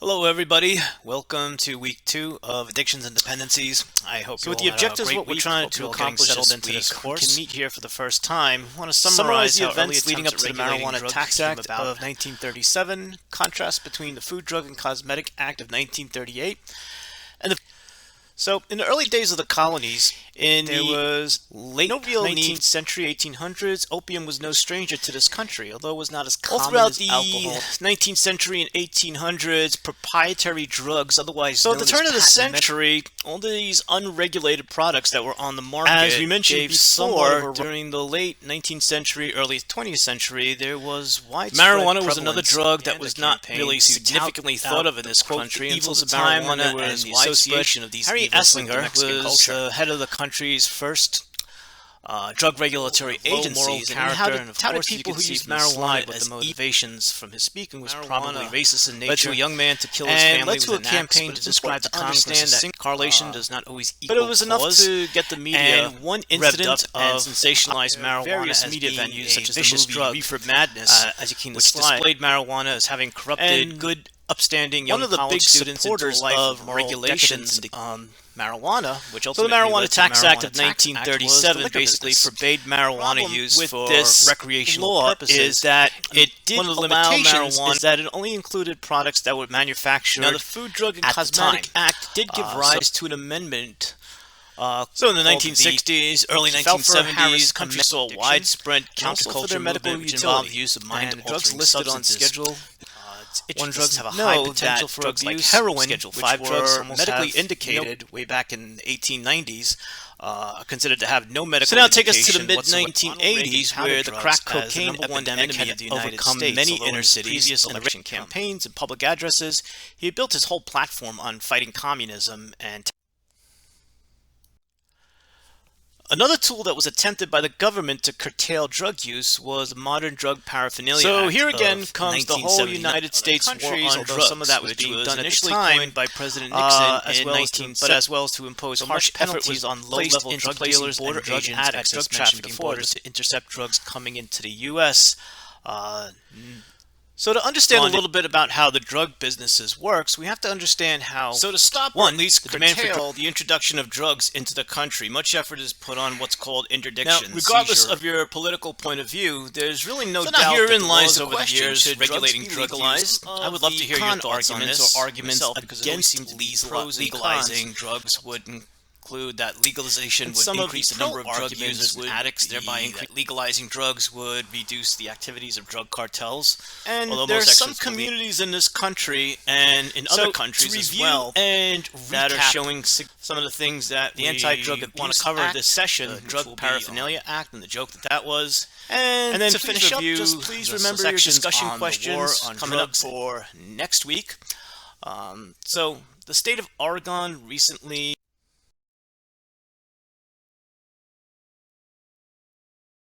Hello everybody, welcome to week 2 of Addictions and Dependencies. I hope So with the objectives, what we're trying to accomplish settled into this course, we can meet here for the first time. I want to summarize the how early events leading up to the regulating Marijuana drugs Tax came Act about. of 1937, contrast between the Food, Drug, and Cosmetic Act of 1938, and So in the early days of the colonies, there was late 19th century, 1800s, opium was no stranger to this country, although it was not as common throughout as the alcohol. 19th century and 1800s, proprietary drugs, otherwise So at known the turn as of the patent century, all these unregulated products that were on the market, as we mentioned before, during the late 19th century, early 20th century, there was widespread marijuana was another drug that was not really significantly thought of in this country until the time when there was the association of these Harry evils with Esslinger Mexican was culture. the head of the country's first drug regulatory agencies, and touted people who used marijuana as the motivations from his speaking was probably racist in nature. Led to a young man to kill his and family led to with a an axe, campaign but to it's describe the important to understand that correlation does not always equal But it was enough cause. to get the media And one incident and of sensationalized marijuana various as media being venues, a such as the vicious movie drug, Reefer Madness, as you can which slide. displayed marijuana as having corrupted And good, upstanding young one of the college big students supporters into a life of moral regulations decadence on marijuana, which So the ultimately Marijuana led to Tax Act of Marijuana Tax Act, was the 1937 liquor basically business. forbade marijuana Problem use with for this recreational law purposes. is that it did One of the allow limitations marijuana is that it only included products that were manufactured. Now, the Food, Drug, and at the Cosmetic time. Act did give rise to an amendment. So in the called 1960s, early Felfer-Harris 1970s, country saw Addiction, widespread Council for their counterculture medical movement which utility, involved use of and mind-altering drugs listed on substances. Schedule One drugs drugs have a know high potential that for drugs like abuse. heroin, Schedule which 5 drugs were medically have indicated way back in the 1890s, considered to have no medical So now take us to the indication mid-1980s, whatsoever. where the crack Drugs as the cocaine number one epidemic enemy had of the United overcome States. many Although in inner his cities previous election election campaigns and public addresses, he had built his whole platform on fighting communism and another tool that was attempted by the government to curtail drug use was the Modern Drug Paraphernalia So Act here again of comes the whole 1979. United States war countries, on although drugs, some of that was which being was done initially at the time coined by President Nixon as in well as well as to impose harsh penalties on low-level drug dealers and border drug agents addicts, at drug as mentioned trafficking before, borders to intercept drugs coming into the U.S. So to understand a little bit about how the drug businesses works, we have to understand how. So to stop one, or at least the demand curtail for the introduction of drugs into the country, much effort is put on what's called interdiction. Now, regardless seizure. of your political point of view, there's really no So doubt now that herein the lies laws the over the question: years should regulating drugs be drug legalized? use I would love to hear your thoughts on this, or arguments because it always against seems to be pros and legalizing cons. drugs would include that legalization And would some of increase the the number of drug pro-arguments users and would addicts, be thereby that legalizing drugs would reduce the activities of drug cartels. And Although there are most some experts believe- communities in this country and in So, other to countries as review well and that are recap showing some of the things that the Anti-Drug want Abuse to cover Act, this session, the which will Drug be Paraphernalia Act, and the joke that was. And then to to finish finish up, up, just please the remember your sections discussion on the war questions on coming up drugs for next week. So the state of Oregon recently